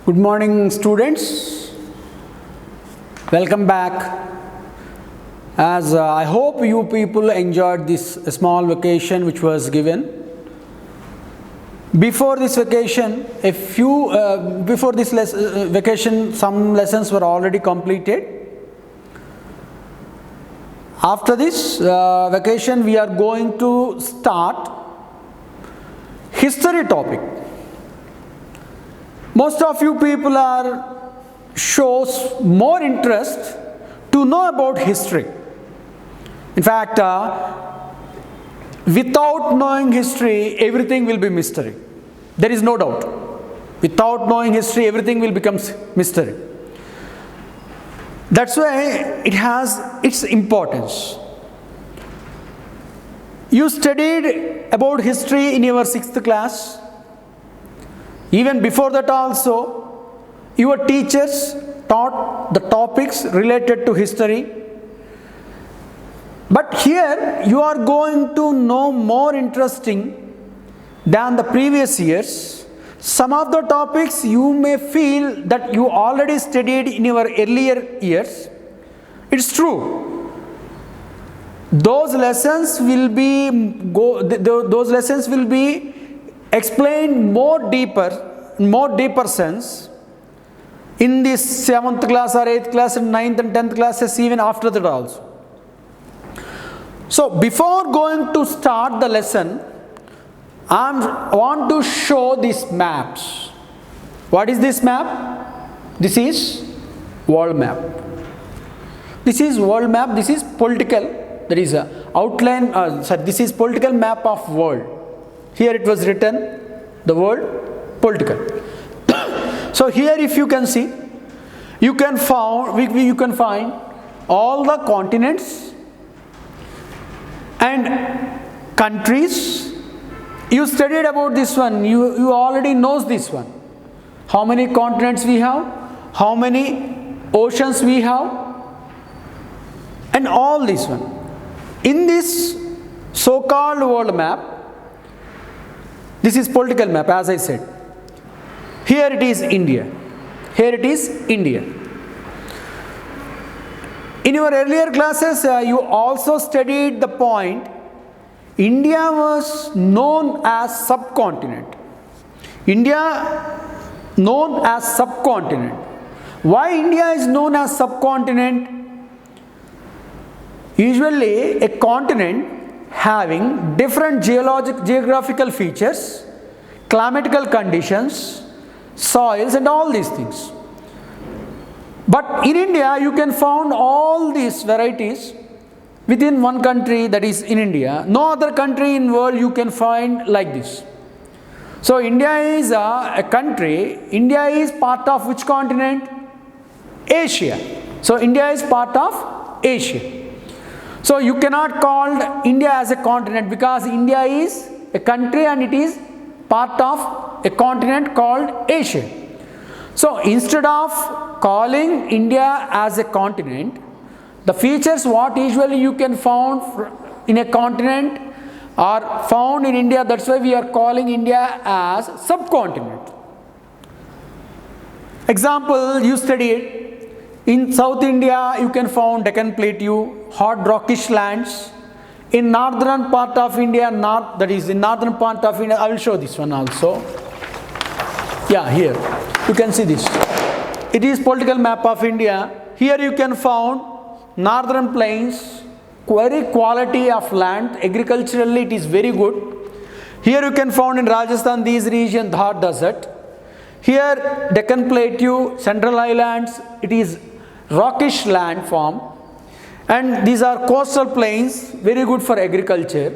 Good morning, students. Welcome back. As I hope you people enjoyed this small vacation which was given. Before this vacation, vacation, some lessons were already completed. After this vacation, we are going to start history topic. Most of you people shows more interest to know about history. In fact, without knowing history, everything will be mystery. There is no doubt. Without knowing history, everything will become mystery. That's why it has its importance. You studied about history in your 6th class. Even before that also, your teachers taught the topics related to history. But here you are going to know more interesting than the previous years. Some of the topics you may feel that you already studied in your earlier years. It's true. Those lessons will be explained more deeper sense in this 7th class or 8th class and 9th and 10th classes, even after that also. So before going to start the lesson, I want to show these maps. What is this map? This is world map. This is world map. This is political. There is a outline. This is political map of world. Here it was written the word political. So here, if you can see, you can find all the continents and countries. You studied about this one. You already knows this one. How many continents we have, how many oceans we have, and all this one. In this so-called world map, this is political map, as I said. Here it is India. Here it is India. In your earlier classes, you also studied the point India was known as subcontinent. India known as subcontinent. Why India is known as subcontinent? Usually a continent having different geographical features, climatical conditions, soils and all these things. But in India you can find all these varieties within one country, that is in India. No other country in world you can find like this. So India is a country. India is part of which continent? Asia. So India is part of Asia. So you cannot call India as a continent because India is a country and it is part of a continent called Asia. So instead of calling India as a continent, the features what usually you can find in a continent are found in India. That's why we are calling India as subcontinent. Example, you studied in South India, you can find Deccan Plateau, hot rockish lands. In northern part of India, I will show this one also. Yeah, here you can see this. It is political map of India. Here you can find northern plains, very quality of land. Agriculturally, it is very good. Here you can find in Rajasthan these region Dhar desert. Here Deccan Plateau, Central Highlands, it is rockish land form, and these are coastal plains, very good for agriculture.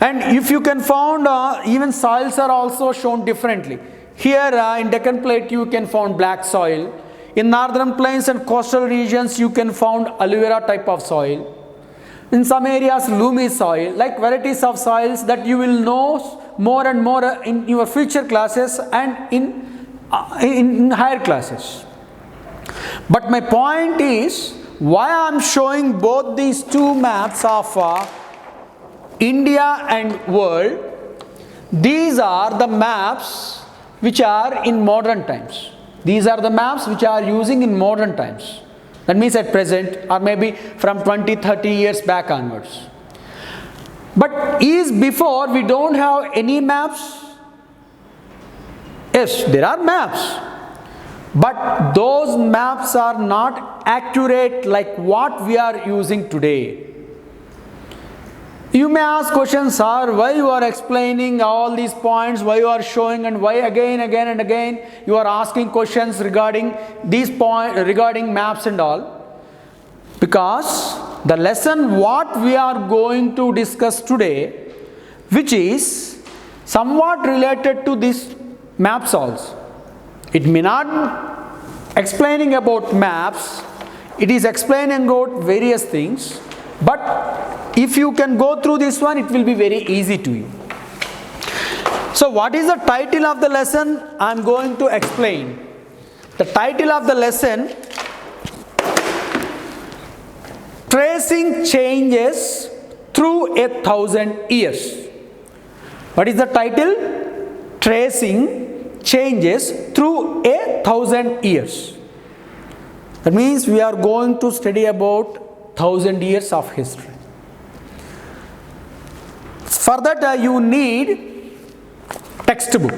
And if you can find even soils are also shown differently. Here in Deccan Plateau you can find black soil. In northern plains and coastal regions you can find aloe vera type of soil. In some areas loamy soil, like varieties of soils that you will know more and more in your future classes and in higher classes. But my point is, why I am showing both these two maps of India and world. These are the maps which are in modern times. These are the maps which are using in modern times. That means at present, or maybe from 20, 30 years back onwards. But is before we don't have any maps? Yes, there are maps. But those maps are not accurate like what we are using today. You may ask questions, sir, why you are explaining all these points, why you are showing, and why again and again you are asking questions regarding these points, regarding maps and all. Because the lesson what we are going to discuss today, which is somewhat related to these maps also. It may not explaining about maps, it is explaining about various things, but if you can go through this one, it will be very easy to you. So what is the title of the lesson? I am going to explain. The title of the lesson, Tracing Changes Through 1,000 Years. What is the title? Tracing Changes Through 1,000 Years. That means we are going to study about 1,000 years of history. For that you need textbook.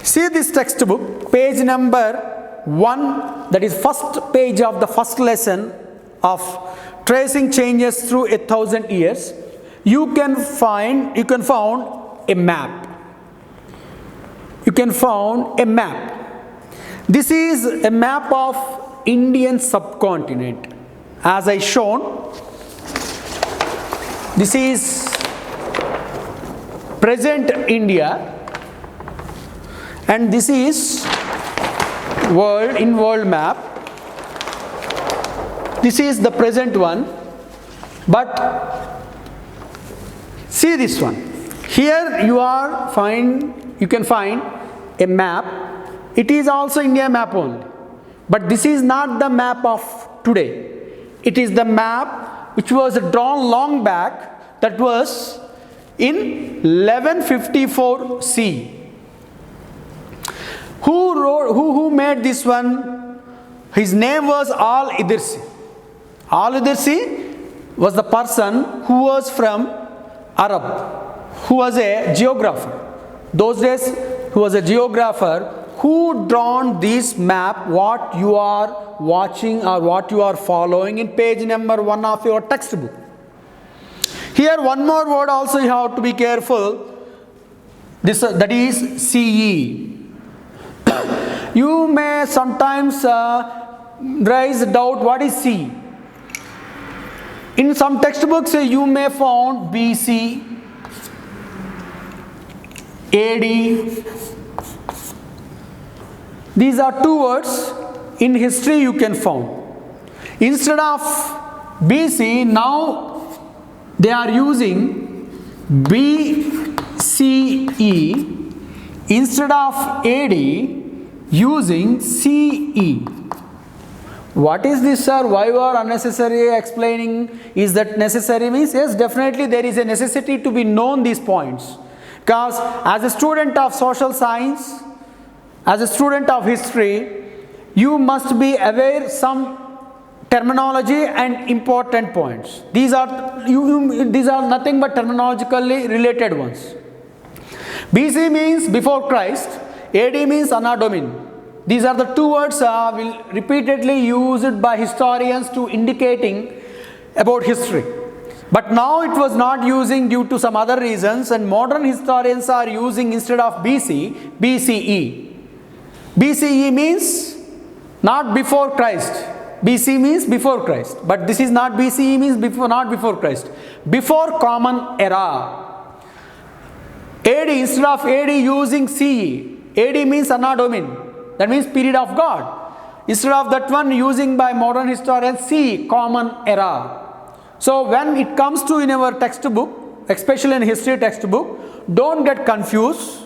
See this textbook, page number 1, that is first page of the first lesson of Tracing Changes Through 1,000 Years. You can found a map. You can found a map. This is a map of Indian subcontinent. As I shown, this is present India, and this is world map. This is the present one, but see this one. Here you can find a map. It is also India map only, but this is not the map of today. It is the map which was drawn long back, that was in 1154 CE. Who made this one? His name was Al-Idirsi. Al-Idirsi was the person who was from Arab, who was a geographer. Those days he was a geographer who drawn this map what you are watching or what you are following in page number 1 of your textbook. Here one more word also you have to be careful. That is CE. You may sometimes raise doubt what is CE. In some textbooks you may found BC, AD. These are two words in history you can found. Instead of BC, now they are using BCE. Instead of AD, using CE. What is this, sir? Why you are unnecessary explaining? Is that necessary? Means yes, definitely there is a necessity to be known these points. Because as a student of social science, as a student of history, you must be aware some terminology and important points. These are nothing but terminologically related ones. BC means before Christ, AD means Anno Domini. These are the two words will repeatedly used by historians to indicating about history. But now it was not using due to some other reasons, and modern historians are using instead of BC, BCE. BCE means not before Christ. BC means before Christ. But this is not BCE means not before Christ. Before Common Era. AD, instead of AD using CE. AD means Anno Domini. That means period of God. Instead of that one using by modern historians CE, Common Era. So when it comes to in our textbook, especially in history textbook, don't get confused.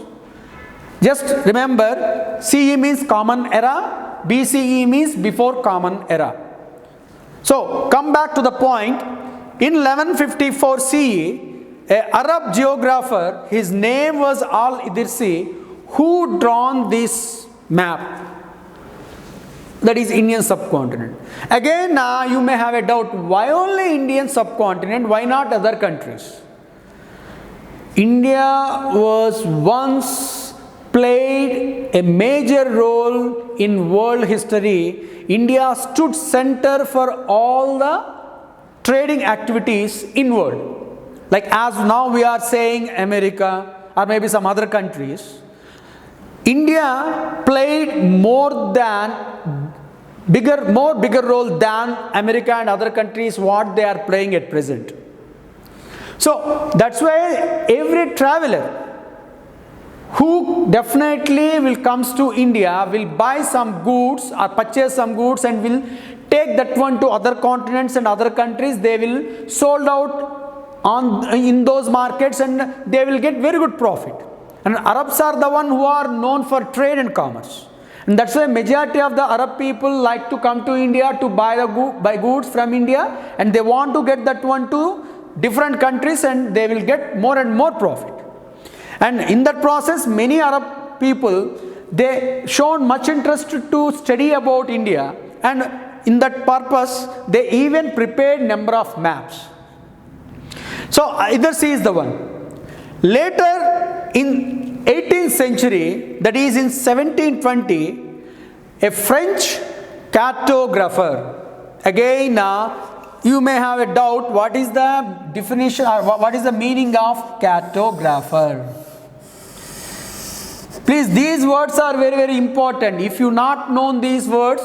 Just remember, CE means Common Era, BCE means before Common Era. So come back to the point. In 1154 CE, an Arab geographer, his name was Al-Idirsi, who drawn this map. that is Indian subcontinent. Again, you may have a doubt, why only Indian subcontinent, why not other countries? India was once played a major role in world history. India stood center for all the trading activities in world. Like as now we are saying America or maybe some other countries. India played more bigger role than America and other countries what they are playing at present. So that's why every traveler who definitely will comes to India will buy some goods or purchase some goods and will take that one to other continents and other countries. They will sold out in those markets and they will get very good profit. And Arabs are the one who are known for trade and commerce. And that's why majority of the Arab people like to come to India to buy goods from India, and they want to get that one to different countries and they will get more and more profit. And in that process, many Arab people, they shown much interest to study about India, and in that purpose, they even prepared number of maps. So either C is the one. Later in 18th century, that is in 1720, a French cartographer, again you may have a doubt what is the definition or what is the meaning of cartographer. Please, these words are very, very important. If you not known these words,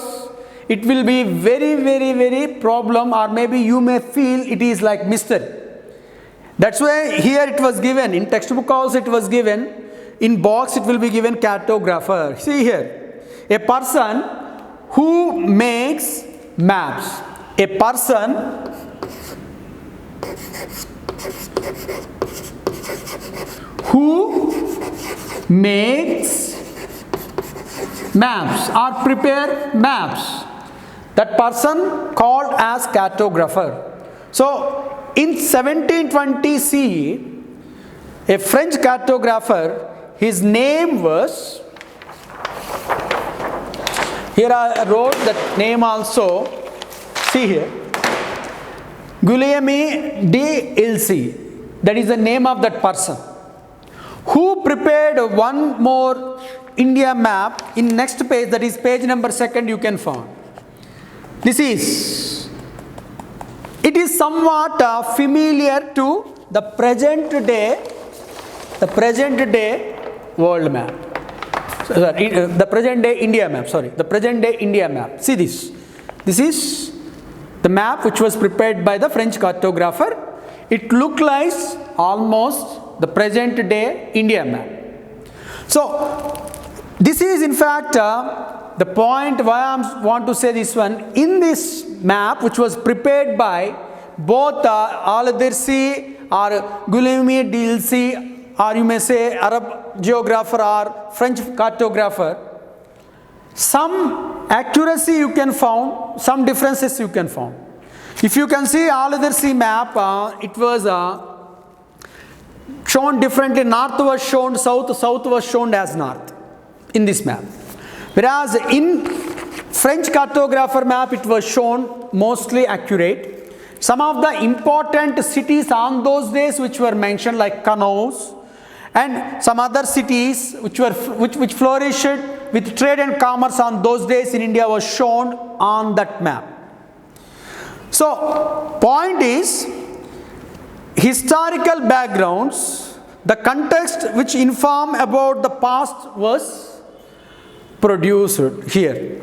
it will be very, very, very problem, or maybe you may feel it is like mystery. That's why here it was given, in textbook also it was given, in box it will be given cartographer. See here, a person who makes maps. A person who makes maps or prepare maps. That person called as cartographer. So in 1720 CE, a French cartographer, his name was, here I wrote that name also, see here, Guillaume d'Illy, that is the name of that person, who prepared one more India map in next page, that is page number 2 you can find. This is, it is somewhat familiar to the present day world map. Sorry, the present day India map, the present day India map. See this. This is the map which was prepared by the French cartographer. It looks like almost the present day India map. So this is in fact the point why I want to say this one. In this map which was prepared by both Al-Dirsi or Guillaume d'Illy, or you may say Arab geographer or French cartographer, some accuracy you can found, some differences you can found. If you can see Al-Dirsi map, it was shown differently. North was shown south, south was shown as north in this map. Whereas in French cartographer map, it was shown mostly accurate. Some of the important cities on those days which were mentioned, like Kanoz and some other cities which flourished with trade and commerce on those days in India, was shown on that map. So point is, historical backgrounds, the context which inform about the past was produced here.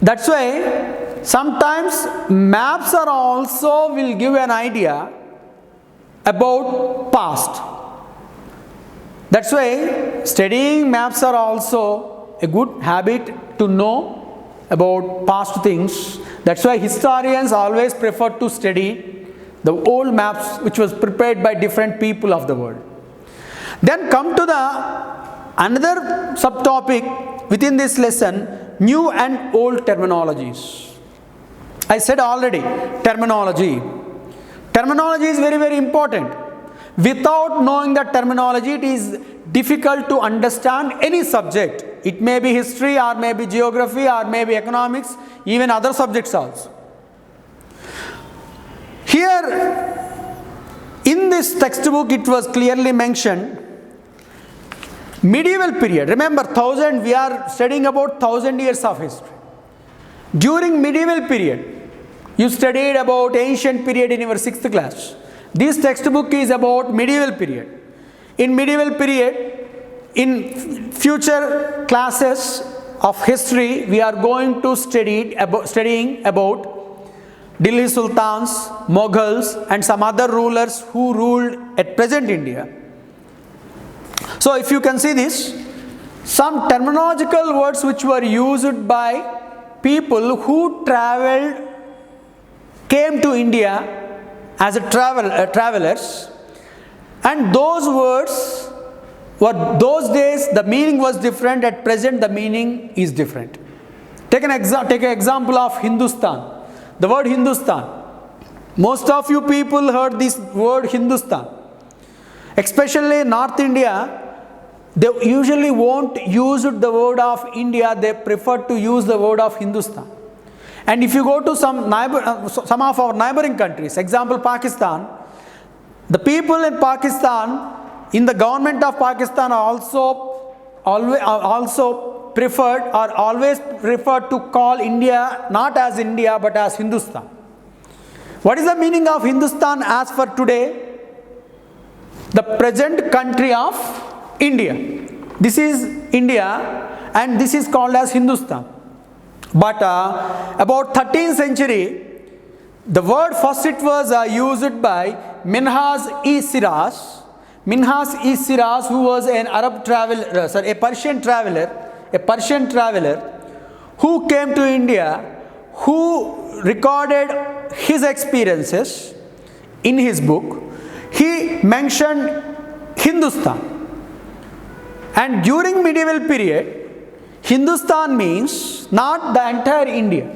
That's why sometimes maps are also will give an idea about past. That's why studying maps are also a good habit to know about past things. That's why historians always prefer to study the old maps which was prepared by different people of the world. Then come to the another subtopic within this lesson, new and old terminologies. I said already, terminology. Terminology is very, very important. Without knowing the terminology, it is difficult to understand any subject. It may be history, or may be geography, or may be economics, even other subjects also. Here, in this textbook, it was clearly mentioned, medieval period. Remember, we are studying about 1000 years of history. During medieval period, you studied about ancient period in your 6th class. This textbook is about medieval period. In medieval period, in future classes of history, we are going to studying about Delhi Sultans, Mughals, and some other rulers who ruled at present India. So if you can see this, some terminological words which were used by people who came to India as travelers, and those words were, those days the meaning was different, at present the meaning is different. Take an example of Hindustan. The word Hindustan. Most of you people heard this word Hindustan. Especially in North India, they usually won't use the word of India, they prefer to use the word of Hindustan. And if you go to some of our neighboring countries, example Pakistan, the people in Pakistan, in the government of Pakistan, are also preferred or always preferred to call India not as India but as Hindustan. What is the meaning of Hindustan as for today? The present country of India. This is India and this is called as Hindustan. But about 13th century, the word first it was used by Minhas-e-Siras. Minhas-e-Siras, who was an a Persian traveler who came to India, who recorded his experiences in his book. He mentioned Hindustan. And during medieval period, Hindustan means not the entire India.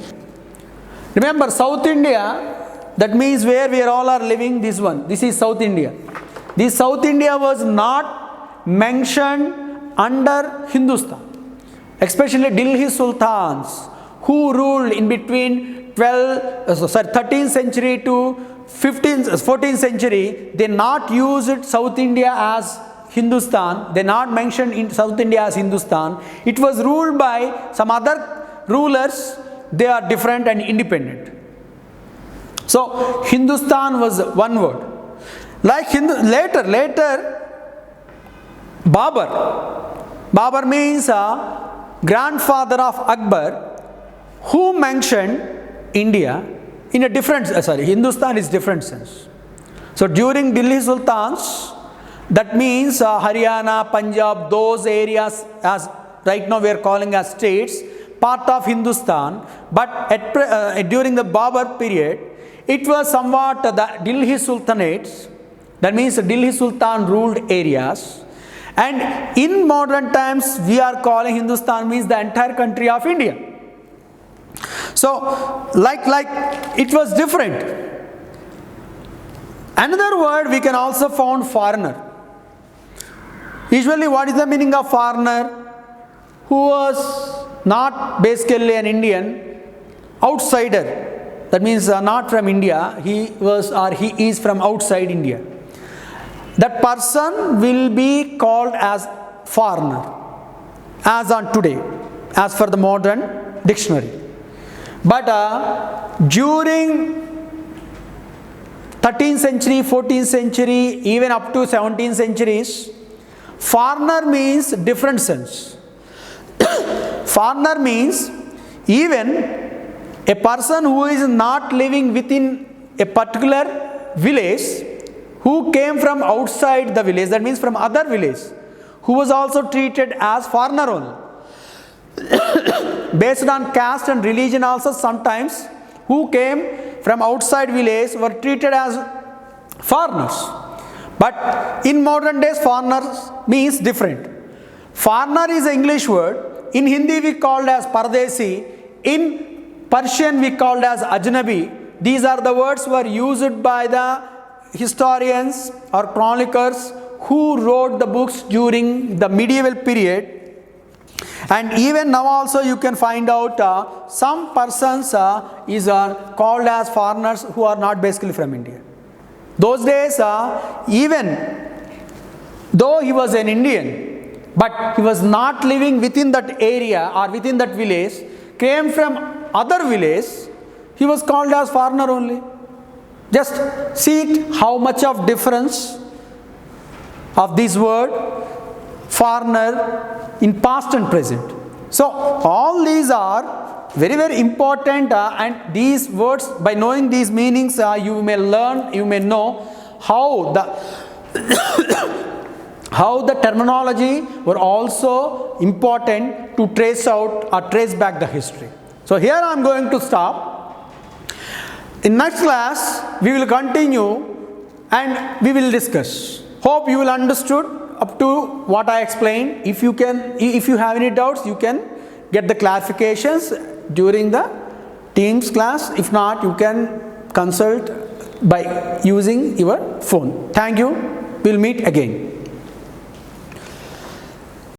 Remember, South India, that means where we all are living, this one. This is South India. This South India was not mentioned under Hindustan. Especially Delhi Sultans, who ruled in between 13th century to 14th century, they not used South India as Hindustan, they not mentioned in South India as Hindustan. It was ruled by some other rulers, they are different and independent. So Hindustan was one word. Like later Babur means grandfather of Akbar, who mentioned India in a different, Hindustan is different sense. So during Delhi Sultans, that means Haryana, Punjab, those areas, as right now we are calling as states, part of Hindustan. But during the Babur period, it was somewhat the Delhi Sultanates. That means Delhi Sultan ruled areas. And in modern times, we are calling Hindustan means the entire country of India. So, like it was different. Another word we can also found foreigner. Usually, what is the meaning of foreigner? Who was not basically an Indian, outsider. That means not from India. He was or he is from outside India. That person will be called as foreigner, as on today, as for the modern dictionary. But during 13th century, 14th century, even up to 17th centuries, foreigner means different sense. Foreigner means even a person who is not living within a particular village, who came from outside the village, that means from other village, who was also treated as foreigner only. Based on caste and religion also, sometimes who came from outside village were treated as foreigners. But in modern days, foreigners means different. Foreigner is an English word. In Hindi we called as Pardesi. In Persian we called as Ajnabi. These are the words were used by the historians or chroniclers who wrote the books during the medieval period. And even now also you can find out some persons is called as foreigners who are not basically from India. Those days even though he was an Indian, but he was not living within that area or within that village, came from other village, he was called as foreigner only. Just see it, how much of difference of this word foreigner in past and present. So all these are very, very important and these words, by knowing these meanings, you may learn, you may know how the how the terminology were also important to trace out or trace back the history. So here I am going to stop. In next class we will continue and we will discuss. Hope you will understood up to what I explained. If you have any doubts, you can get the clarifications during the Teams class. If not, you can consult by using your phone. Thank you. We will meet again.